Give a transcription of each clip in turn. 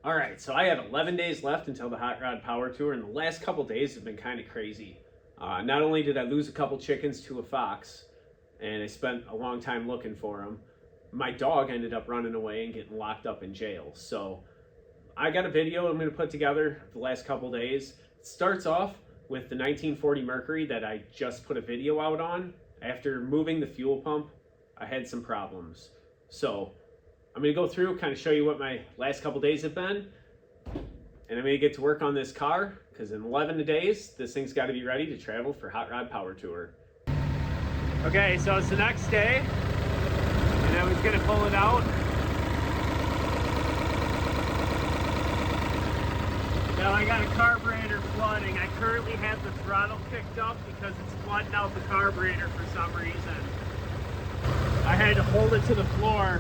All right, so I have 11 days left until the Hot Rod Power Tour, and the last couple days have been kind of crazy. Not only did I lose a couple chickens to a fox, and I spent a long time looking for them, my dog ended up running away and getting locked up in jail. So I got a video I'm going to put together the last couple days. It starts off with the 1940 Mercury that I just put a video out on. After moving the fuel pump, I had some problems. So I'm going to go through, kind of show you what my last couple days have been. And I'm going to get to work on this car, because in 11 days, this thing's got to be ready to travel for Hot Rod Power Tour. Okay, so it's the next day, and I was going to pull it out. Now I got a carburetor flooding. I currently have the throttle kicked up because it's flooding out the carburetor for some reason. I had to hold it to the floor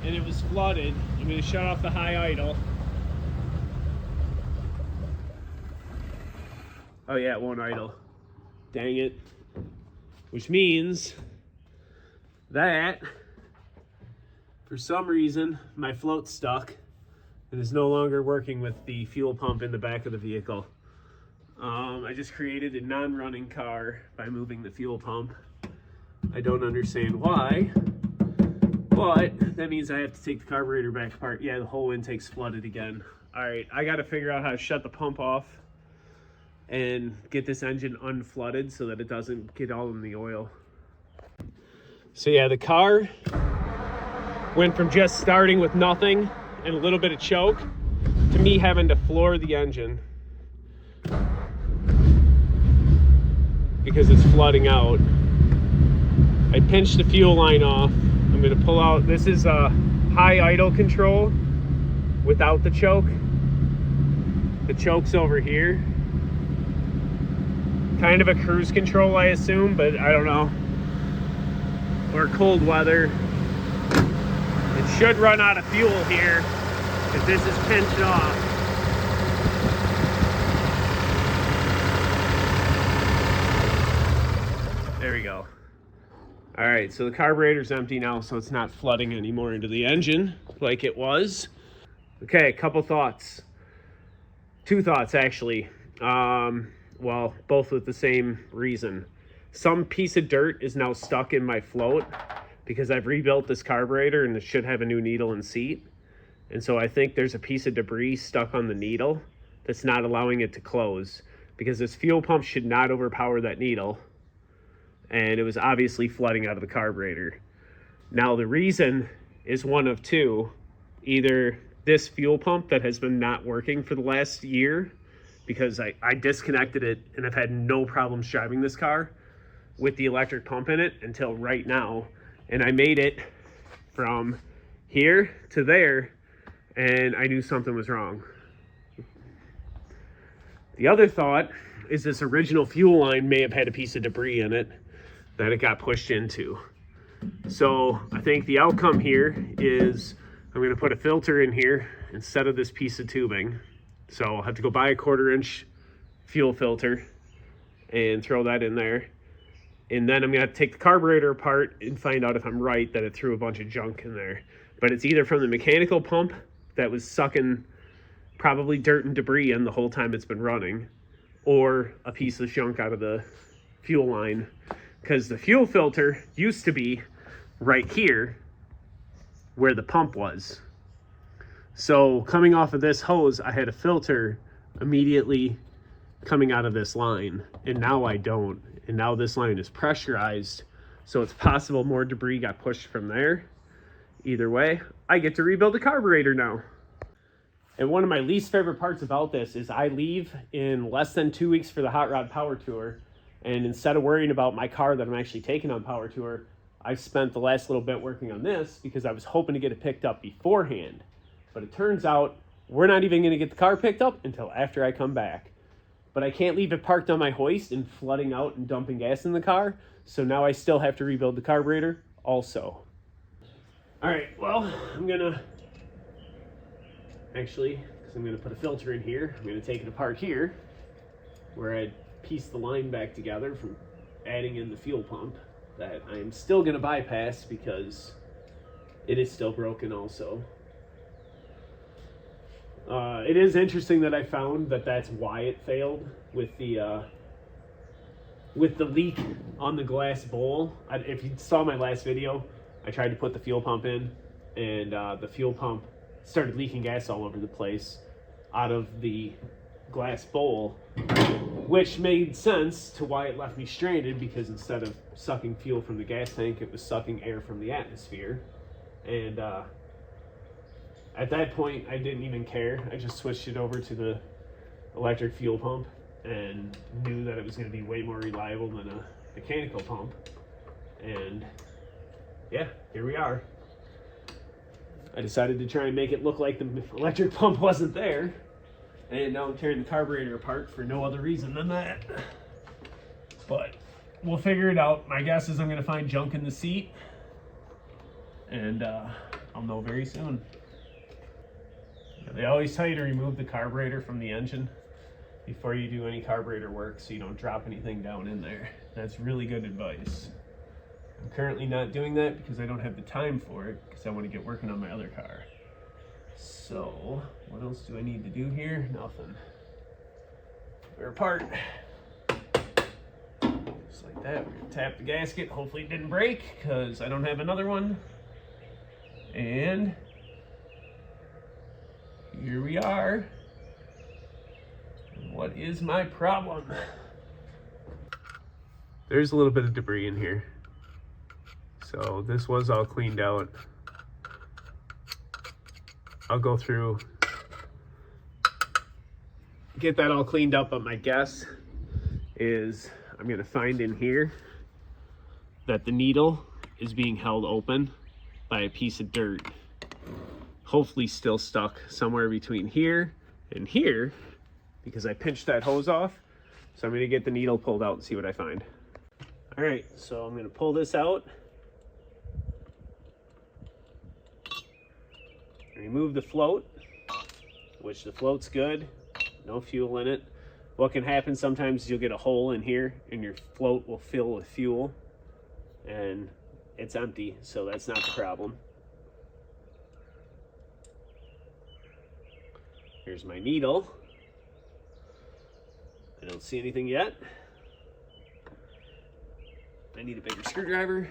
and it was flooded. I'm going to shut off the high idle. Oh yeah, it won't idle. Dang it. Which means that for some reason my float's stuck and is no longer working with the fuel pump in the back of the vehicle. I just created a non-running car by moving the fuel pump. I don't understand why, but that means I have to take the carburetor back apart. Yeah, the whole intake's flooded again. All right, I got to figure out how to shut the pump off and get this engine unflooded so that it doesn't get all in the oil. So yeah, the car went from just starting with nothing and a little bit of choke to me having to floor the engine because it's flooding out. I pinched the fuel line off. I'm going to pull out, this is a high idle control without the choke. The choke's over here. Kind of a cruise control, I assume, but I don't know. Or cold weather. It should run out of fuel here if this is pinched off. There we go. All right, so the carburetor's empty now, so it's not flooding anymore into the engine like it was. Okay, a couple thoughts. Two thoughts, actually. Well, both with the same reason. Some piece of dirt is now stuck in my float because I've rebuilt this carburetor and it should have a new needle and seat. And so I think there's a piece of debris stuck on the needle that's not allowing it to close because this fuel pump should not overpower that needle. And it was obviously flooding out of the carburetor. Now the reason is one of two. Either this fuel pump that has been not working for the last year because I disconnected it and I've had no problems driving this car with the electric pump in it until right now. And I made it from here to there and I knew something was wrong. The other thought is this original fuel line may have had a piece of debris in it that it got pushed into. So I think the outcome here is I'm going to put a filter in here instead of this piece of tubing. So I'll have to go buy a 1/4 inch fuel filter and throw that in there. And then I'm going to have to take the carburetor apart and find out if I'm right that it threw a bunch of junk in there. But it's either from the mechanical pump that was sucking probably dirt and debris in the whole time it's been running, or a piece of junk out of the fuel line. Because the fuel filter used to be right here where the pump was. So coming off of this hose, I had a filter immediately coming out of this line, and now I don't. And now this line is pressurized, so it's possible more debris got pushed from there. Either way, I get to rebuild the carburetor now. And one of my least favorite parts about this is I leave in less than 2 weeks for the Hot Rod Power Tour. And instead of worrying about my car that I'm actually taking on Power Tour, I've spent the last little bit working on this because I was hoping to get it picked up beforehand. But it turns out we're not even going to get the car picked up until after I come back. But I can't leave it parked on my hoist and flooding out and dumping gas in the car. So now I still have to rebuild the carburetor also. All right, well, I'm going to actually, because I'm going to put a filter in here, I'm going to take it apart here where I piece the line back together from adding in the fuel pump that I'm still going to bypass because it is still broken also. It is interesting that I found that that's why it failed with the leak on the glass bowl. If you saw my last video, I tried to put the fuel pump in, and the fuel pump started leaking gas all over the place out of the glass bowl, which made sense to why it left me stranded, because instead of sucking fuel from the gas tank, it was sucking air from the atmosphere. And at that point, I didn't even care. I just switched it over to the electric fuel pump and knew that it was going to be way more reliable than a mechanical pump. And yeah, here we are. I decided to try and make it look like the electric pump wasn't there. And now I'm tearing the carburetor apart for no other reason than that. But we'll figure it out. My guess is I'm going to find junk in the seat. And I'll know very soon. They always tell you to remove the carburetor from the engine before you do any carburetor work, so you don't drop anything down in there. That's really good advice. I'm currently not doing that because I don't have the time for it, because I want to get working on my other car. So, what else do I need to do here? Nothing. We're apart. Just like that. We're going to tap the gasket. Hopefully it didn't break, because I don't have another one. And here we are. What is my problem? There's a little bit of debris in here. So this was all cleaned out. I'll go through, get that all cleaned up, but my guess is I'm gonna find in here that the needle is being held open by a piece of dirt. Hopefully still stuck somewhere between here and here, because I pinched that hose off. So I'm gonna get the needle pulled out and see what I find. All right, so I'm gonna pull this out. Remove the float, which the float's good, no fuel in it. What can happen sometimes, you'll get a hole in here and your float will fill with fuel and it's empty, so that's not the problem. Here's my needle. I don't see anything yet. I need a bigger screwdriver.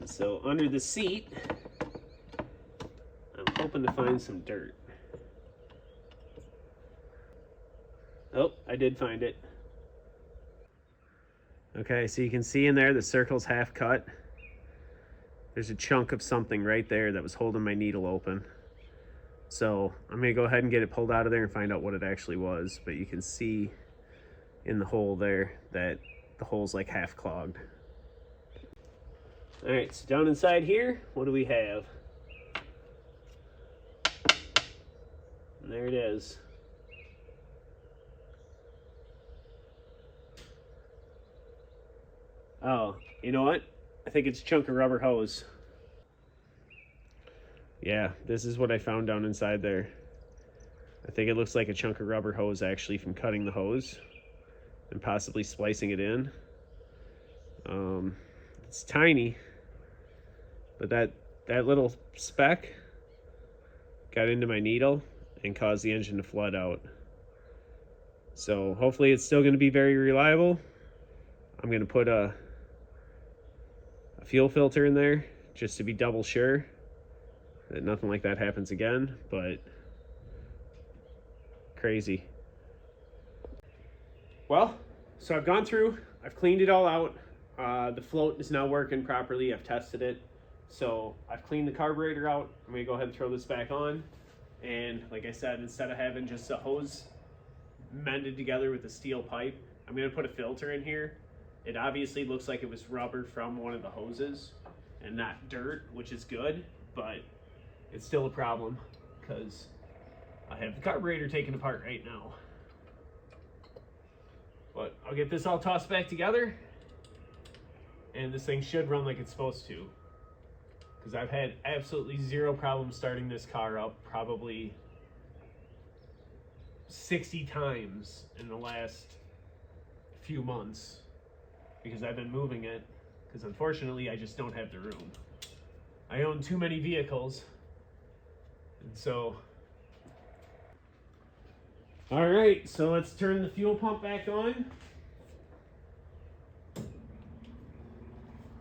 So under the seat, I'm hoping to find some dirt. Oh, I did find it. Okay, so you can see in there the circle's half cut. There's a chunk of something right there that was holding my needle open. So I'm gonna go ahead and get it pulled out of there and find out what it actually was. But you can see in the hole there that the hole's like half clogged. All right, so down inside here, what do we have? And there it is. Oh, you know what? I think it's a chunk of rubber hose. Yeah, this is what I found down inside there. I think it looks like a chunk of rubber hose actually from cutting the hose and possibly splicing it in. It's tiny, but that little speck got into my needle and caused the engine to flood out. So hopefully it's still going to be very reliable. I'm going to put a fuel filter in there just to be double sure that nothing like that happens again, but crazy. Well, so I've gone through, I've cleaned it all out. The float is now working properly. I've tested it. So I've cleaned the carburetor out. I'm gonna go ahead and throw this back on. And like I said, instead of having just a hose mended together with a steel pipe, I'm gonna put a filter in here. It obviously looks like it was rubber from one of the hoses and not dirt, which is good, but it's still a problem because I have the carburetor taken apart right now. But I'll get this all tossed back together and this thing should run like it's supposed to, because I've had absolutely zero problem starting this car up, probably 60 times in the last few months, because I've been moving it because unfortunately I just don't have the room. I own too many vehicles, and so... All right, so let's turn the fuel pump back on.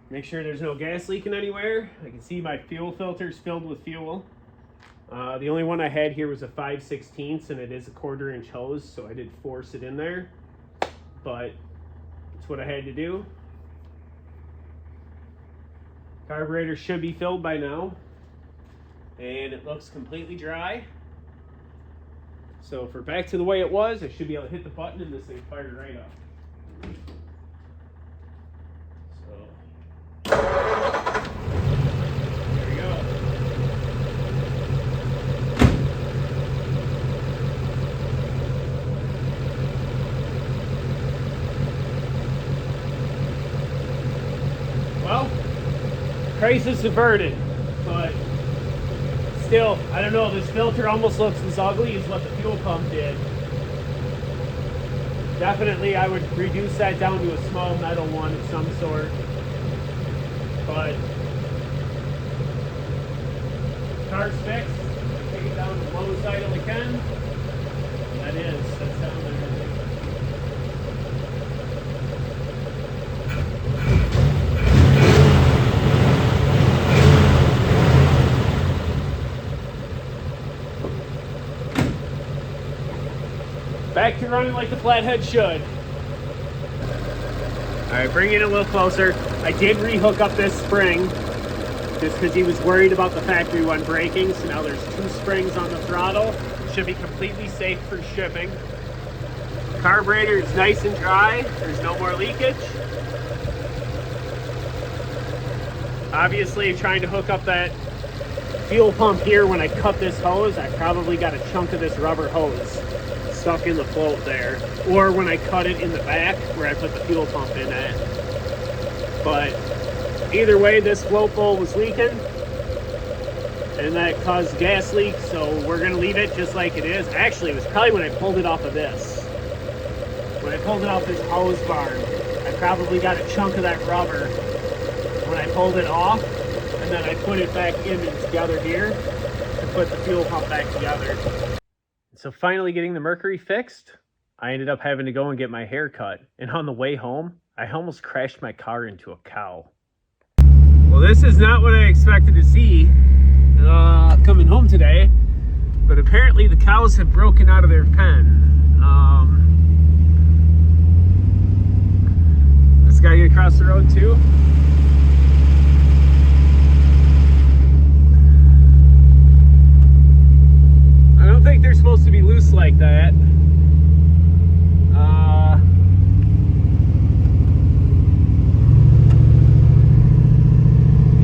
Make sure there's no gas leaking anywhere. I can see my fuel filter's filled with fuel. The only one I had here was a 5/16, and it is a 1/4 inch hose, so I did force it in there, but it's what I had to do. Carburetor should be filled by now, and it looks completely dry. So if we're back to the way it was, I should be able to hit the button and this thing fired right up. So there we go. Well, crisis averted, but still, I don't know, this filter almost looks as ugly as what the fuel pump did. Definitely I would reduce that down to a small metal one of some sort. But car's fixed. Take it down to the low side all I can. That's down there. Back to running like the flathead should. All right, bring it a little closer. I did rehook up this spring just because he was worried about the factory one breaking. So now there's 2 springs on the throttle. Should be completely safe for shipping. Carburetor is nice and dry. There's no more leakage. Obviously, trying to hook up that fuel pump here, when I cut this hose, I probably got a chunk of this rubber hose stuck in the float there, or when I cut it in the back where I put the fuel pump in at. But either way, this float bowl was leaking and that caused gas leak, so we're gonna leave it just like it is. Actually, it was probably when I pulled it off of this. When I pulled it off this hose barn, I probably got a chunk of that rubber when I pulled it off, and then I put it back in and together here to put the fuel pump back together. So finally getting the Mercury fixed, I ended up having to go and get my hair cut. And on the way home, I almost crashed my car into a cow. Well, this is not what I expected to see coming home today, but apparently the cows have broken out of their pen. This guy get across the road too. I don't think they're supposed to be loose like that.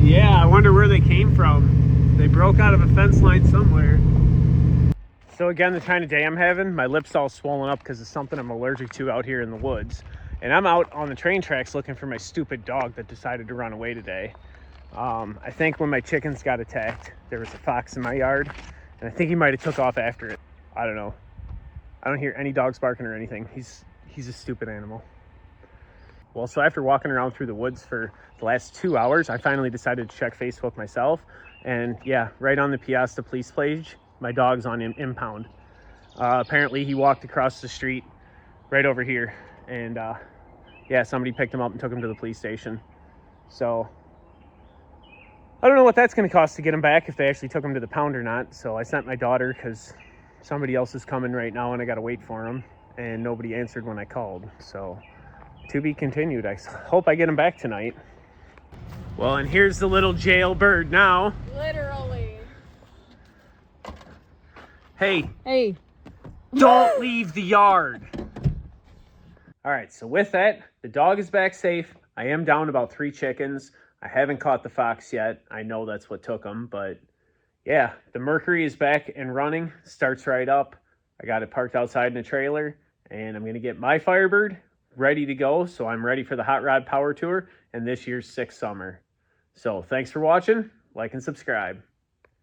Yeah, I wonder where they came from. They broke out of a fence line somewhere. So again, the kind of day I'm having, my lips all swollen up because of something I'm allergic to out here in the woods. And I'm out on the train tracks looking for my stupid dog that decided to run away today. I think when my chickens got attacked, there was a fox in my yard. And I think he might have took off after it. I don't know. I don't hear any dogs barking or anything. He's a stupid animal. Well, so after walking around through the woods for the last 2 hours, I finally decided to check Facebook myself. And yeah, right on the Piasta police page, my dog's on impound. Apparently he walked across the street right over here. And yeah, somebody picked him up and took him to the police station. So I don't know what that's going to cost to get him back, if they actually took him to the pound or not. So I sent my daughter because somebody else is coming right now and I got to wait for him. And nobody answered when I called. So to be continued. I hope I get him back tonight. Well, and here's the little jailbird now. Literally. Hey. Hey. Don't leave the yard. All right, so with that, the dog is back safe. I am down about 3 chickens. I haven't caught the fox yet. I know that's what took them, but yeah, the Mercury is back and running. Starts right up. I got it parked outside in a trailer, and I'm going to get my Firebird ready to go, so I'm ready for the Hot Rod Power Tour and this year's 6th summer. So thanks for watching. Like and subscribe.